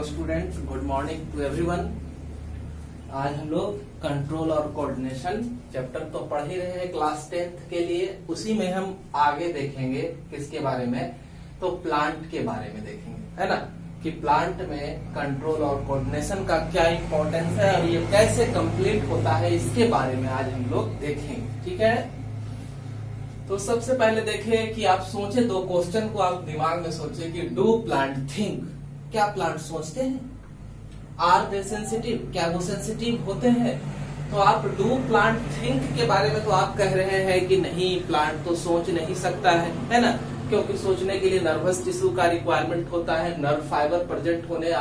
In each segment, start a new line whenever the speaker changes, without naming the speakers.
Students, good morning to everyone. आज हम लोग कंट्रोल और कोऑर्डिनेशन चैप्टर तो पढ़ ही रहे हैं क्लास 10th के लिए। उसी में हम आगे देखेंगे किसके बारे में, तो प्लांट के बारे में देखेंगे, है ना, कि प्लांट में कंट्रोल और कोऑर्डिनेशन का क्या इंपॉर्टेंस है और ये कैसे कंप्लीट होता है, इसके बारे में आज हम लोग देखेंगे। ठीक है, तो सबसे पहले देखिए कि आप सोचे, दो क्वेश्चन को आप दिमाग में सोचे कि डू प्लांट थिंक, क्या प्लांट सोचते हैं? आर दे सेंसिटिव, क्या वो सेंसिटिव होते हैं? तो आप डू प्लांट थिंक के बारे में तो आप कह रहे हैं कि नहीं, प्लांट तो सोच नहीं सकता है ना, क्योंकि सोचने के लिए नर्वस टिश्यू का रिक्वायरमेंट होता है, नर्व फाइबर प्रेजेंट होने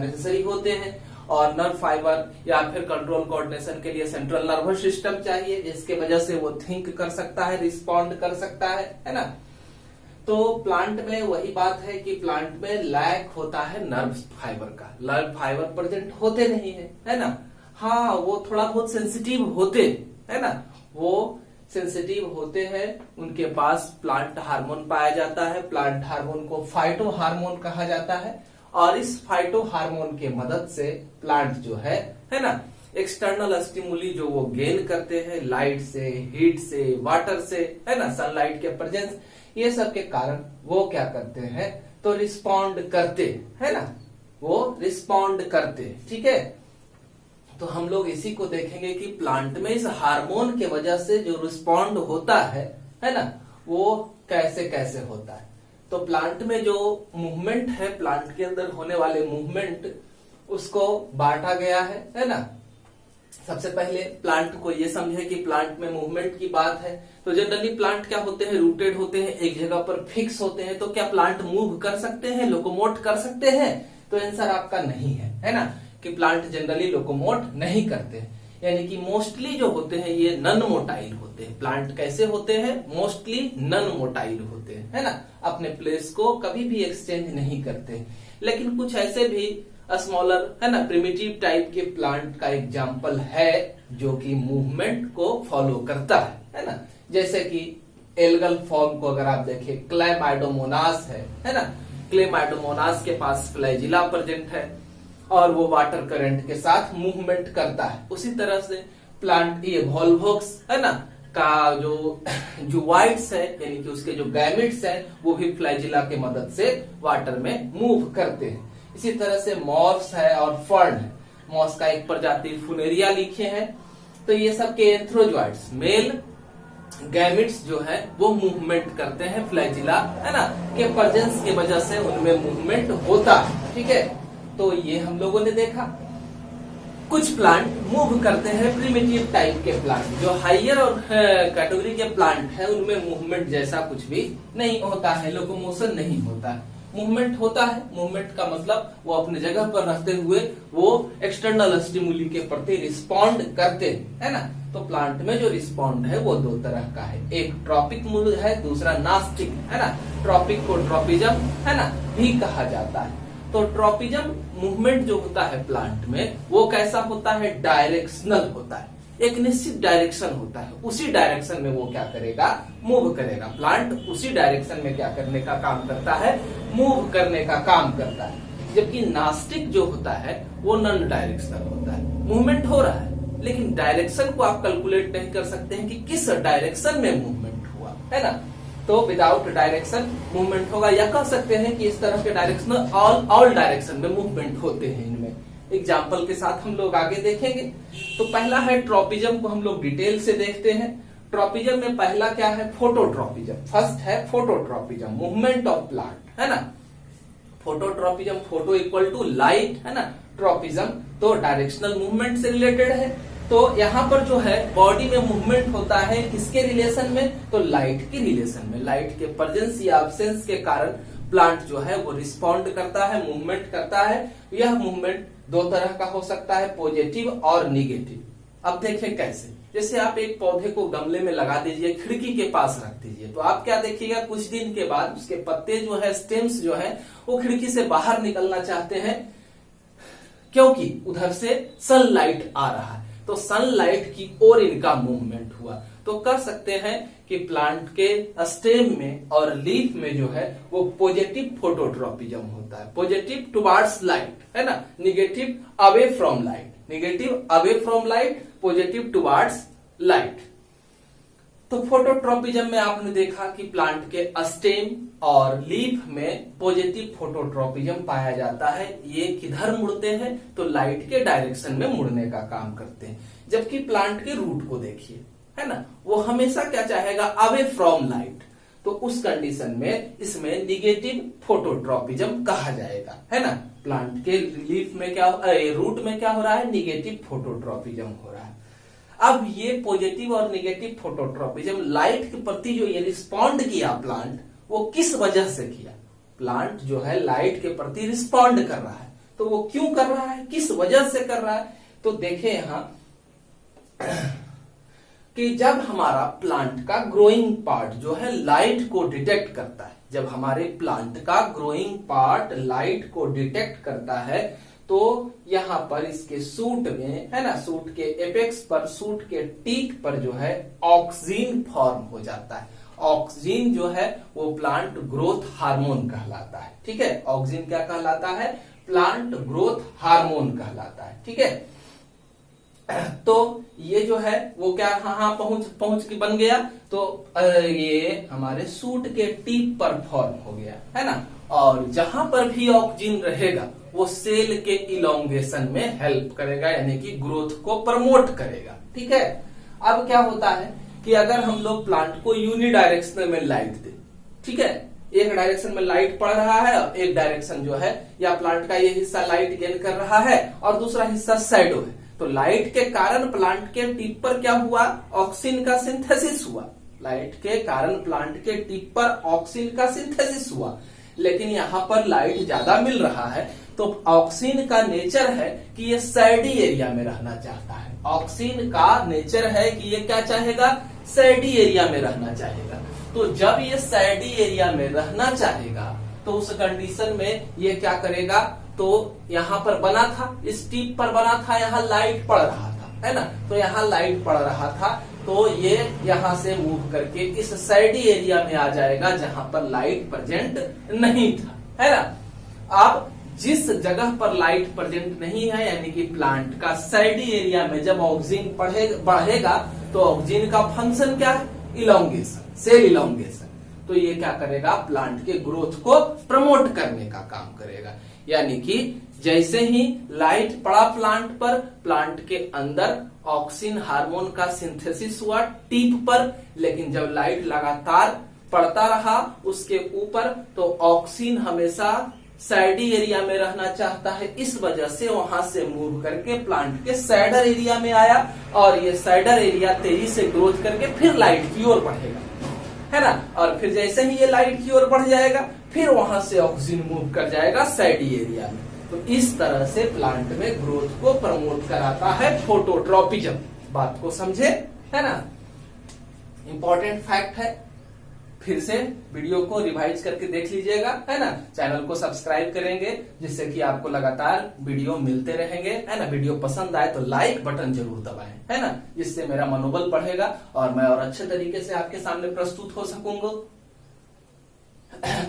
नेसेसरी होते हैं, और नर्व फाइबर या फिर कंट्रोल कोऑर्डिनेशन के लिए सेंट्रल नर्वस सिस्टम चाहिए, जिसके वजह से वो थिंक कर सकता है, रिस्पॉन्ड कर सकता है ना। तो प्लांट में वही बात है कि प्लांट में लैक होता है नर्व फाइबर का, नर्व फाइबर प्रेजेंट होते नहीं है ना। हाँ, वो थोड़ा बहुत सेंसिटिव होते है ना, वो सेंसिटिव होते हैं, उनके पास प्लांट हार्मोन पाया जाता है। प्लांट हार्मोन को फाइटो हार्मोन कहा जाता है, और इस फाइटो हार्मोन के मदद से प्लांट जो है ना, एक्सटर्नल स्टिमुली जो वो गेन करते हैं, लाइट से, हीट से, वाटर से, है ना, सनलाइट के प्रेजेंस, ये सब के कारण वो क्या करते हैं, तो रिस्पॉन्ड करते है ना, वो रिस्पॉन्ड करते। ठीक है, तो हम लोग इसी को देखेंगे कि प्लांट में इस हार्मोन के वजह से जो रिस्पॉन्ड होता है ना, वो कैसे कैसे होता है। तो प्लांट में जो मूवमेंट है, प्लांट के अंदर होने वाले मूवमेंट, उसको बांटा गया है ना। सबसे पहले प्लांट को ये समझे कि प्लांट में मूवमेंट की बात है, तो जनरली प्लांट क्या होते हैं, रूटेड होते हैं, एक जगह पर फिक्स होते हैं। तो क्या प्लांट मूव कर सकते हैं, लोकोमोट कर सकते हैं? तो आंसर आपका नहीं है ना, कि प्लांट जनरली लोकोमोट नहीं करते हैं, यानी कि मोस्टली जो होते हैं ये नन मोटाइल होते हैं। प्लांट कैसे होते हैं, मोस्टली नन मोटाइल होते हैं, है ना, अपने प्लेस को कभी भी एक्सचेंज नहीं करते। लेकिन कुछ ऐसे भी स्मॉलर, है ना, प्रिमिटिव टाइप के प्लांट का एग्जाम्पल है जो कि मूवमेंट को फॉलो करता है ना। जैसे कि एल्गल फॉर्म को अगर आप देखें, क्लेमाइडोमोनास है ना, क्लेमाइडोमोनास के पास फ्लैजिला प्रेजेंट है और वो वाटर करंट के साथ मूवमेंट करता है। उसी तरह से प्लांट ये वॉल्वोक्स है ना का जो जुवाइड्स है, यानी कि उसके जो गैमेट्स है, वो भी फ्लैजिला के मदद से वाटर में मूव करते हैं। इसी तरह से मॉर्स है और फर्न है। मॉस का एक प्रजाति फुनेरिया लिखे हैं। तो ये सब के एंथ्रोजॉइड्स, मेल गैमेट्स जो है वो मूवमेंट करते हैं, फ्लैजिला है ना के प्रेजेंस की वजह से उनमें मूवमेंट होता है। ठीक है, तो ये हम लोगों ने देखा। कुछ प्लांट मूव करते हैं, प्रिमिटिव टाइप के प्लांट, जो हाइयर और कैटेगरी के प्लांट है, उनमें मूवमेंट जैसा कुछ भी नहीं होता है, लोकोमोशन नहीं होता है। मूवमेंट होता है, मूवमेंट का मतलब वो अपने जगह पर रहते हुए वो एक्सटर्नल स्टिमुली के प्रति रिस्पॉन्ड करते है ना। तो प्लांट में जो रिस्पॉन्ड है वो दो तरह का है, एक ट्रॉपिक मूव है, दूसरा नास्टिक है ना। ट्रॉपिक को ट्रॉपिजम है ना भी कहा जाता है। तो ट्रॉपिजम मूवमेंट जो होता है प्लांट में, वो कैसा होता है, डायरेक्शनल होता है, एक निश्चित डायरेक्शन होता है, उसी डायरेक्शन में वो क्या करेगा, मूव करेगा। प्लांट उसी डायरेक्शन में क्या करने का काम करता है, मूव करने का काम करता है। जबकि नास्टिक जो होता है वो नॉन डायरेक्शनल होता है, मूवमेंट हो रहा है, लेकिन डायरेक्शन को आप कैलकुलेट नहीं कर सकते हैं कि किस डायरेक्शन में मूवमेंट हुआ, है ना। तो विदाउट डायरेक्शन मूवमेंट होगा, या कह सकते हैं कि इस तरह के डायरेक्शन ऑल डायरेक्शन में मूवमेंट होते हैं। इनमें एग्जाम्पल के साथ हम लोग आगे देखेंगे। तो पहला है ट्रॉपिजम, को हम लोग डिटेल से देखते हैं। ट्रॉपिजम में पहला क्या है, फोटोट्रॉपिजम। फर्स्ट है फोटोट्रॉपिजम, मूवमेंट ऑफ प्लांट, है ना। फोटोट्रॉपिजम, फोटो इक्वल टू लाइट, है ना, ट्रॉपिजम तो डायरेक्शनल मूवमेंट से रिलेटेड है। तो यहाँ पर जो है बॉडी में मूवमेंट होता है किसके रिलेशन में, तो लाइट के रिलेशन में। लाइट के प्रेजेंस या एब्सेंस के कारण प्लांट जो है वो रिस्पॉन्ड करता है, मूवमेंट करता है। यह मूवमेंट दो तरह का हो सकता है, पॉजिटिव और निगेटिव। अब देखें कैसे, जैसे आप एक पौधे को गमले में लगा दीजिए, खिड़की के पास रख दीजिए, तो आप क्या देखिएगा, कुछ दिन के बाद उसके पत्ते जो है, स्टेम्स जो है, वो खिड़की से बाहर निकलना चाहते हैं, क्योंकि उधर से सनलाइट आ रहा है। तो सनलाइट की ओर इनका मूवमेंट हुआ। तो कह सकते हैं कि प्लांट के स्टेम में और लीफ में जो है वो पॉजिटिव फोटोट्रोपिज्म होता है, पॉजिटिव टुवार्ड्स लाइट, है ना, negative away from light, negative away from light, positive towards light. तो फोटोट्रोपिज्म में आपने देखा कि प्लांट के स्टेम और लीफ में पॉजिटिव फोटोट्रोपिज्म पाया जाता है। ये किधर मुड़ते हैं? तो लाइट के डायरेक्शन में मुड़ने का काम करते हैं। जबकि प्लांट के रूट को देखिए, है ना, वो हमेशा क्या चाहेगा? Away from light. तो उस कंडीशन में इसमें निगेटिव फोटोट्रोपिज्म कहा जाएगा, है ना। प्लांट के लीफ में क्या, रूट में क्या हो रहा है? निगेटिव फोटोट्रोपिज्म हो रहा है। अब ये पॉजिटिव और निगेटिव फोटोट्रोपिज्म लाइट के प्रति जो ये रिस्पॉन्ड किया प्लांट, वो किस वजह से किया? प्लांट जो है लाइट के प्रति रिस्पॉन्ड कर रहा है, तो वो क्यों कर रहा है, किस वजह से कर रहा है? तो देखें यहां कि जब हमारा प्लांट का ग्रोइंग पार्ट जो है लाइट को डिटेक्ट करता है, जब हमारे प्लांट का ग्रोइंग पार्ट लाइट को डिटेक्ट करता है, तो यहां पर इसके सूट में, है ना, सूट के एपेक्स पर, सूट के टीथ पर जो है ऑक्सीन फॉर्म हो जाता है। ऑक्सीन जो है वो प्लांट ग्रोथ हार्मोन कहलाता है, ठीक है। ऑक्सीन क्या कहलाता है? प्लांट ग्रोथ हार्मोन कहलाता है, ठीक है। तो ये जो है वो क्या पहुंच के बन गया, तो ये हमारे सूट के टिप पर फॉर्म हो गया, है ना। और जहां पर भी ऑक्सीजन रहेगा वो सेल के इलोंगेशन में हेल्प करेगा, यानी कि ग्रोथ को प्रमोट करेगा, ठीक है। अब क्या होता है कि अगर हम लोग प्लांट को यूनिडायरेक्शनल में लाइट दे, ठीक है, एक डायरेक्शन में लाइट पड़ रहा है और एक डायरेक्शन जो है, या प्लांट का ये हिस्सा लाइट गेन कर रहा है और दूसरा हिस्सा शैडो है, तो लाइट के कारण प्लांट के टिप पर क्या हुआ? ऑक्सीजन का सिंथेसिस हुआ। लाइट के कारण प्लांट के टिप पर ऑक्सीजन का सिंथेसिस हुआ। लेकिन यहाँ पर लाइट ज्यादा मिल रहा है, तो ऑक्सीजन का नेचर है कि ये सैडी एरिया में रहना चाहता है। ऑक्सीजन का नेचर है कि ये क्या चाहेगा? सैडी एरिया में रहना चाहेगा। तो जब ये सैडी एरिया में रहना चाहेगा, तो उस कंडीशन में ये क्या करेगा? तो यहाँ पर बना था, इस टिप पर बना था, यहाँ लाइट पड़ रहा था, है ना, तो यहाँ लाइट पड़ रहा था, तो ये यहाँ से मूव करके इस सैडी एरिया में आ जाएगा जहां पर लाइट प्रेजेंट नहीं था, है ना। अब जिस जगह पर लाइट प्रेजेंट नहीं है, यानी कि प्लांट का सैडी एरिया में जब ऑक्सीजन बढ़ेगा, तो ऑक्सीजन का फंक्शन क्या है? Elongation, cell elongation. तो ये क्या करेगा? प्लांट के ग्रोथ को प्रमोट करने का काम करेगा। यानी कि जैसे ही लाइट पड़ा प्लांट पर, प्लांट के अंदर ऑक्सीजन हार्मोन का सिंथेसिस हुआ टिप पर, लेकिन जब लाइट लगातार पड़ता रहा उसके ऊपर, तो ऑक्सीजन हमेशा सैडी एरिया में रहना चाहता है। इस वजह से वहां से मूव करके प्लांट के सैडर एरिया में आया, और ये सैडर एरिया तेजी से ग्रोथ करके फिर लाइट की ओर बढ़ेगा, है ना। और फिर जैसे ही ये लाइट की ओर बढ़ जाएगा, फिर वहां से ऑक्सीजन मूव कर जाएगा सैडी एरिया में। तो इस तरह से प्लांट में ग्रोथ को प्रमोट कराता है फोटोट्रोपिज्म। बात को समझे, है ना। इंपॉर्टेंट फैक्ट है, फिर से वीडियो को रिवाइज करके देख लीजिएगा, है ना। चैनल को सब्सक्राइब करेंगे जिससे कि आपको लगातार वीडियो मिलते रहेंगे, है ना। वीडियो पसंद आए तो लाइक बटन जरूर दबाएं, है ना, जिससे मेरा मनोबल बढ़ेगा और मैं और अच्छे तरीके से आपके सामने प्रस्तुत हो सकूंगा।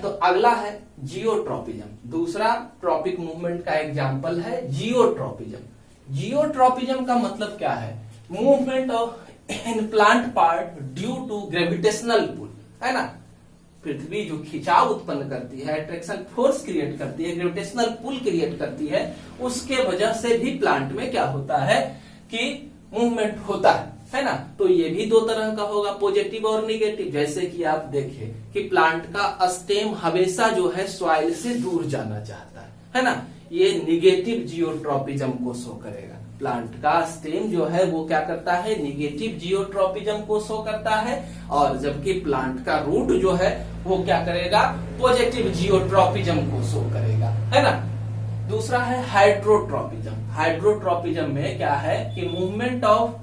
तो अगला है जियोट्रोपिज्म। दूसरा ट्रॉपिक मूवमेंट का एग्जाम्पल है जियोट्रोपिज्म। जियोट्रोपिज्म का मतलब क्या है? Movement of in plant part due to gravitational pull, है ना। पृथ्वी जो खिंचाव उत्पन्न करती है, अट्रैक्शन फोर्स क्रिएट करती है, ग्रेविटेशनल पुल क्रिएट करती है, उसके वजह से भी प्लांट में क्या होता है कि मूवमेंट होता है ना। तो ये भी दो तरह का होगा, पॉजिटिव और निगेटिव। जैसे कि आप देखें कि प्लांट का स्टेम हमेशा जो है सॉइल से दूर जाना चाहता है ना। ये निगेटिव जियोट्रोपिज्म को शो करेगा। प्लांट का स्टेम जो है वो क्या करता है? निगेटिव जियोट्रोपिज्म को शो करता है, और जबकि प्लांट का रूट जो है वो क्या करेगा? पॉजिटिव जियोट्रोपिज्म को शो करेगा, है ना। दूसरा है हाइड्रोट्रोपिज्म। हाइड्रोट्रोपिज्म में क्या है कि movement of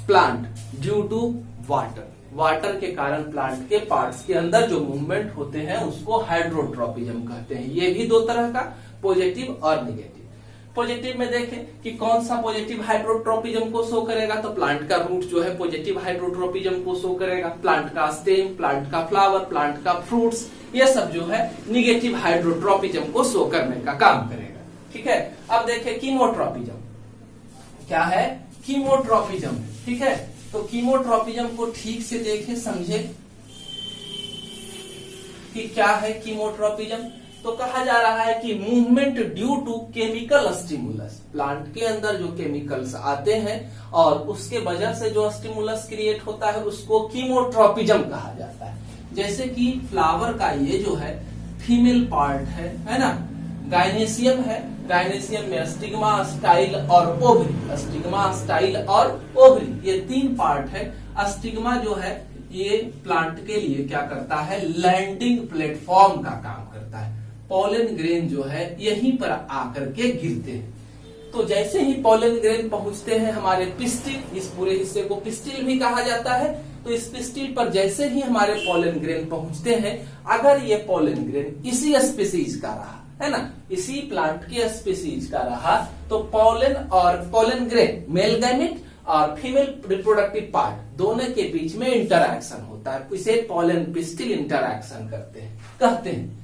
plant due to water. Water के कारण प्लांट के पार्ट्स के अंदर जो मूवमेंट होते हैं उसको हाइड्रोट्रोपिज्म कहते हैं। ये भी दो तरह का, पॉजिटिव और निगेटिव। पॉजिटिव में देखें कि कौन सा पॉजिटिव हाइड्रोट्रोपिज्म को शो करेगा, तो प्लांट का रूट जो है पॉजिटिव हाइड्रोट्रोपिज्म को शो करेगा, प्लांट का स्टेम, प्लांट का फ्लावर, प्लांट का फ्रूट्स, ये सब जो है निगेटिव हाइड्रोट्रोपिज्म को शो करने का काम करेगा। ठीक है, अब देखें कीमोट्रोपिज्म क्या है, कीमोट्रोपिज्म। ठीक है, तो कीमोट्रोपिज्म को ठीक से देखें, समझे कि क्या है कीमोट्रोपिज्म। तो कहा जा रहा है कि movement due to chemical stimulus, plant के अंदर जो केमिकल्स आते हैं और उसके वजह से जो स्टिमुलस क्रिएट होता है उसको कीमोट्रोपिज्म कहा जाता है। जैसे कि फ्लावर का ये जो है फीमेल पार्ट है ना, गाइनेसियम है, गाइनेसियम में स्टिग्मा, स्टाइल और ओवरी, स्टिग्मा, स्टाइल और ओवरी, ये 3 पार्ट है। स्टिग्मा जो है ये प्लांट के लिए क्या करता है, लैंडिंग प्लेटफॉर्म का काम करता है। पॉलन ग्रेन जो है यहीं पर आकर के गिरते हैं, तो जैसे ही पॉलन ग्रेन पहुंचते हैं हमारे पिस्टिल, इस पूरे हिस्से को पिस्टिल भी कहा जाता है, तो इस पिस्टिल पर जैसे ही हमारे पॉलन ग्रेन पहुंचते हैं, अगर ये पॉलन ग्रेन इसी स्पीसीज का रहा है ना, इसी प्लांट के स्पीसीज का रहा, तो पॉलन और पॉलन ग्रेन, मेल गैमेट और फीमेल रिप्रोडक्टिव पार्ट, दोनों के बीच में इंटरैक्शन होता है, इसे पॉलन पिस्टिल इंटरैक्शन कहते हैं।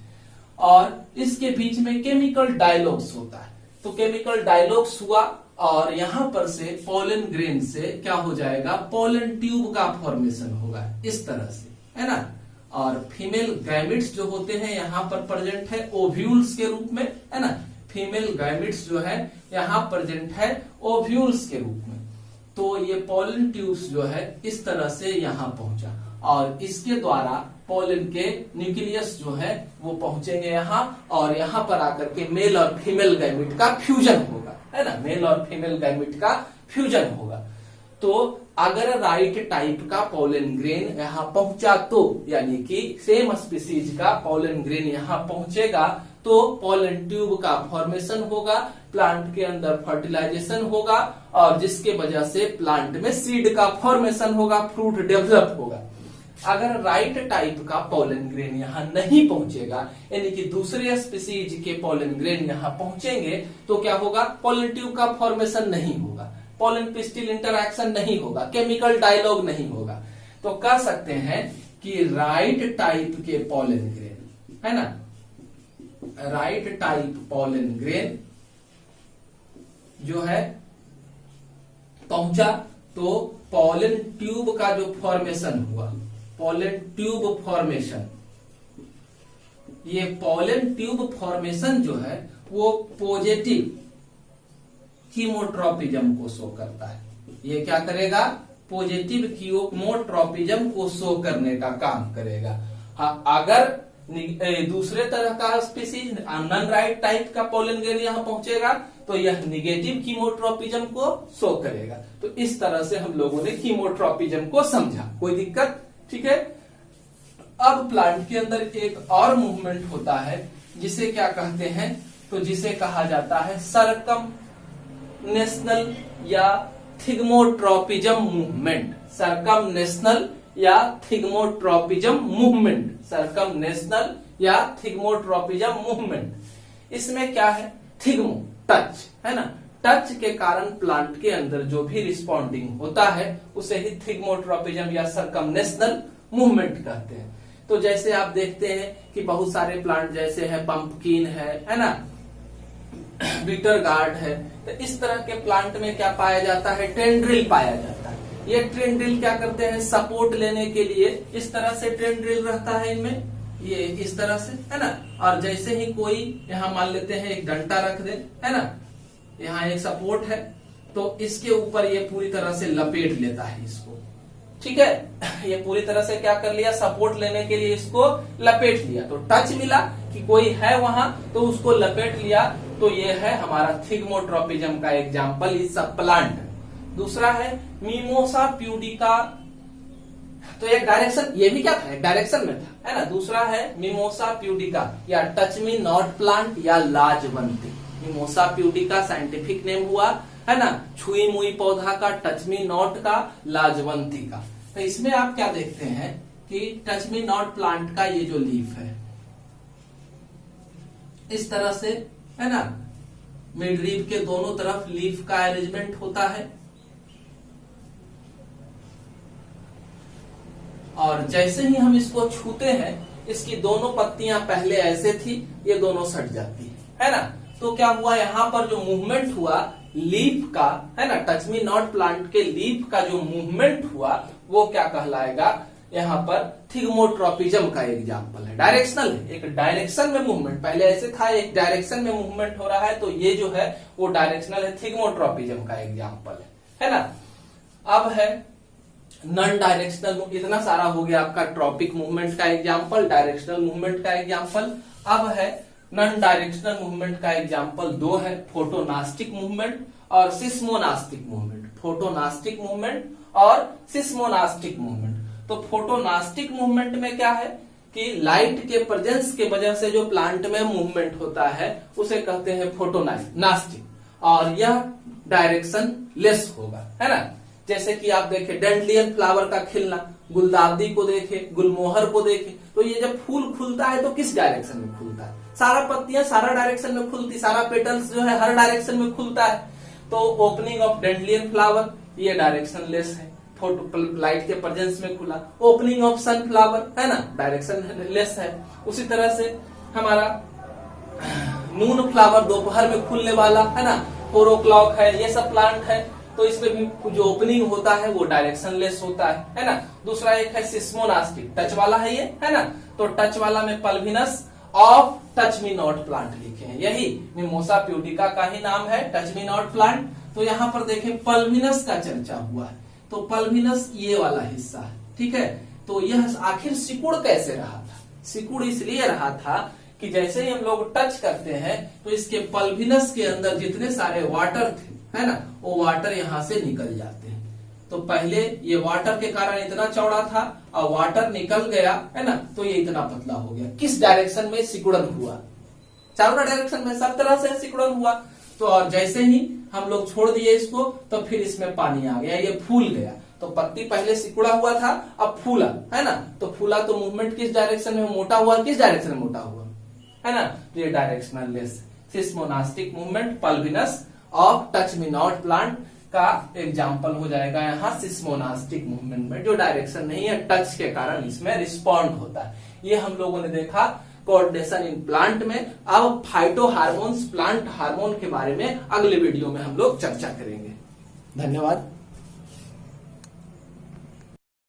और इसके बीच में केमिकल डायलॉग्स होता है, तो केमिकल डायलॉग्स हुआ और यहां पर से पॉलन ग्रेन से क्या हो जाएगा, पॉलन ट्यूब का फॉर्मेशन होगा इस तरह से, है ना। और फीमेल गैमेट्स जो होते हैं यहाँ पर प्रेजेंट है ओव्यूल्स के रूप में, है ना, फीमेल गैमेट्स जो है यहाँ प्रेजेंट है ओव्यूल्स के रूप में। तो ये पॉलन ट्यूब्स जो है इस तरह से यहाँ पहुंचा और इसके द्वारा पॉलन के न्यूक्लियस जो है वो पहुंचेंगे यहाँ, और यहाँ पर आकर के मेल और फीमेल गैमेट का फ्यूजन होगा, है ना, मेल और फीमेल गैमेट का फ्यूजन होगा। तो अगर राइट टाइप का पॉलन ग्रेन यहाँ पहुंचा तो, यानी कि सेम स्पीसीज का पॉलन ग्रेन यहाँ पहुंचेगा, तो पॉलन ट्यूब का फॉर्मेशन होगा, प्लांट के अंदर फर्टिलाइजेशन होगा और जिसके वजह से प्लांट में सीड का फॉर्मेशन होगा, फ्रूट डेवलप होगा। अगर राइट टाइप का पॉलन ग्रेन यहाँ नहीं पहुंचेगा, यानी कि दूसरे स्पीसीज के पॉलन ग्रेन यहाँ पहुंचेंगे, तो क्या होगा, पॉलन ट्यूब का फॉर्मेशन नहीं होगा, पॉलन पिस्टिल इंटरैक्शन नहीं होगा, केमिकल डायलॉग नहीं होगा। तो कह सकते हैं कि राइट टाइप के पॉलन ग्रेन, है ना, राइट टाइप पॉलन ग्रेन जो है पहुंचा, तो पॉलन ट्यूब का जो फॉर्मेशन हुआ, पॉलन ट्यूब फॉर्मेशन, ये पॉलन ट्यूब फॉर्मेशन जो है वो पॉजिटिव कीमोट्रोपिज्म को शो करता है। ये क्या करेगा, पॉजिटिव कीमोट्रोपिज्म को शो करने का काम करेगा। हाँ, अगर दूसरे तरह का स्पीसीज नॉन राइट टाइप का पॉलन ग्रेन यहाँ पहुंचेगा तो यह निगेटिव कीमोट्रोपिज्म को शो करेगा। तो इस तरह से हम लोगों ने कीमोट्रोपिज्म को समझा, कोई दिक्कत, ठीक है। अब प्लांट के अंदर एक और मूवमेंट होता है जिसे क्या कहते हैं, तो जिसे कहा जाता है सरकम नेशनल या थिग्मोट्रोपिज्म मूवमेंट, सरकम नेशनल या थिग्मोट्रोपिज्म मूवमेंट, सरकम नेशनल या थिग्मोट्रोपिज्म मूवमेंट। इसमें क्या है, थिग्मो टच, है ना, टच के कारण प्लांट के अंदर जो भी रिस्पॉन्डिंग होता है उसे ही थिग्मोट्रोपिज्म या सरकमनेशनल मूवमेंट कहते हैं। तो जैसे आप देखते हैं कि बहुत सारे प्लांट जैसे है पंपकिन है ना, बीटर गार्ड है, तो इस तरह के प्लांट में क्या पाया जाता है, टेंड्रिल पाया जाता है। ये टेंड्रिल क्या करते हैं, सपोर्ट लेने के लिए इस तरह से टेंड्रिल रहता है इनमें, ये इस तरह से, है ना। और जैसे ही कोई यहाँ मान लेते हैं एक डंटा रख दे, है ना, यहाँ एक सपोर्ट है, तो इसके ऊपर ये पूरी तरह से लपेट लेता है इसको, ठीक है। ये पूरी तरह से क्या कर लिया, सपोर्ट लेने के लिए इसको लपेट लिया, तो टच मिला कि कोई है वहां, तो उसको लपेट लिया। तो ये है हमारा थिग्मोट्रोपिज्म का एग्जाम्पल, इस सब प्लांट। दूसरा है मिमोसा प्यूडिका, तो एक डायरेक्शन, ये भी क्या था, एक डायरेक्शन में था, है ना। दूसरा है मिमोसा प्यूडिका या टच मी नॉट प्लांट या लाजवंती। मिमोसा प्यूडिका साइंटिफिक नेम हुआ, है ना, छुई मुई पौधा का, टच मी नॉट का, लाजवंती का। तो इसमें आप क्या देखते हैं कि टच मी नॉट प्लांट का ये जो लीफ है इस तरह से, है ना, मिडरीव के दोनों तरफ लीफ का अरेंजमेंट होता है, और जैसे ही हम इसको छूते हैं इसकी दोनों पत्तियां पहले ऐसे थी, ये दोनों सट जाती है ना। तो क्या हुआ, यहाँ पर जो मूवमेंट हुआ लीफ का, है ना, टच मी नॉट प्लांट के लीफ का जो मूवमेंट हुआ वो क्या कहलाएगा, यहाँ पर थिगमोट्रोपिज्म का एग्जाम्पल है। डायरेक्शनल है, एक डायरेक्शन में मूवमेंट, पहले ऐसे था एक डायरेक्शन में मूवमेंट हो रहा है, तो ये जो है वो डायरेक्शनल है, थिगमोट्रोपिज्म का एग्जाम्पल है ना। अब है नॉन डायरेक्शनल, इतना सारा हो गया आपका ट्रॉपिक मूवमेंट का एग्जाम्पल, डायरेक्शनल मूवमेंट का एग्जाम्पल। अब है नॉन डायरेक्शनल मूवमेंट का एग्जाम्पल दो है, फोटोनास्टिक मूवमेंट और सिस्मोनास्टिक मूवमेंट। फोटोनास्टिक मूवमेंट और सिस्मोनास्टिक मूवमेंट। तो फोटोनास्टिक मूवमेंट में क्या है कि लाइट के प्रेजेंस के वजह से जो प्लांट में मूवमेंट होता है उसे कहते हैं फोटोनास्टिक, और यह डायरेक्शन लेस होगा, है ना। जैसे कि आप देखें डेंड्लियन फ्लावर का खिलना, गुलदाउदी को देखे, गुलमोहर को देखे, तो ये जब फूल खुलता है तो किस डायरेक्शन में खुलता है, सारा पत्तियां सारा डायरेक्शन में खुलती, सारा पेटल्स जो है हर डायरेक्शन में खुलता है। तो ओपनिंग ऑफ डेंड्लियन फ्लावर ये डायरेक्शन लेस है, फोटो लाइट के प्रेजेंस में खुला। ओपनिंग ऑफ सनफ्लावर, है ना, डायरेक्शन लेस है। उसी तरह से हमारा नून फ्लावर दोपहर में खुलने वाला, है ना, 4 o'clock है, ये सब प्लांट है, तो इसमें भी जो ओपनिंग होता है वो डायरेक्शन लेस होता है ना। दूसरा एक है सिस्मोनास्टिक, टच वाला है ये, है ना। तो टच वाला में pulvinus of touch me not plant लिखे हैं, यही मिमोसा प्यूडिका का ही नाम है, टच मी नॉट प्लांट। तो यहाँ पर देखें पल्विनस का चर्चा हुआ है, तो पल्विनस ये वाला हिस्सा है, ठीक है। तो यह आखिर सिकुड़ कैसे रहा था, सिकुड़ इसलिए रहा था कि जैसे ही हम लोग टच करते हैं तो इसके पल्विनस के अंदर जितने सारे वाटर थे, है ना, वो वाटर यहाँ से निकल जाते हैं। तो पहले ये वाटर के कारण इतना चौड़ा था और वाटर निकल गया, है ना, तो ये इतना पतला हो गया। किस डायरेक्शन में सिकुड़न हुआ, चारों डायरेक्शन में, सब तरह से सिकुड़न हुआ। तो और जैसे ही हम लोग छोड़ दिए इसको तो फिर इसमें पानी आ गया, ये फूल गया। तो पत्ती पहले सिकुड़ा हुआ था, अब फूला, है ना। तो फूला तो मूवमेंट किस डायरेक्शन में, मोटा हुआ, किस डायरेक्शन में मोटा हुआ, है ना। तो ये directional less seismonastic movement pulvinus of touch me not plant का एग्जाम्पल हो जाएगा यहाँ सिस्मोनास्टिक मूवमेंट में, जो डायरेक्शन नहीं है, टच के कारण इसमें रिस्पॉन्ड होता है। ये हम लोगों ने देखा कोऑर्डिनेशन इन प्लांट में। अब फाइटो हार्मोन्स, प्लांट हार्मोन के बारे में अगले वीडियो में हम लोग चर्चा करेंगे। धन्यवाद।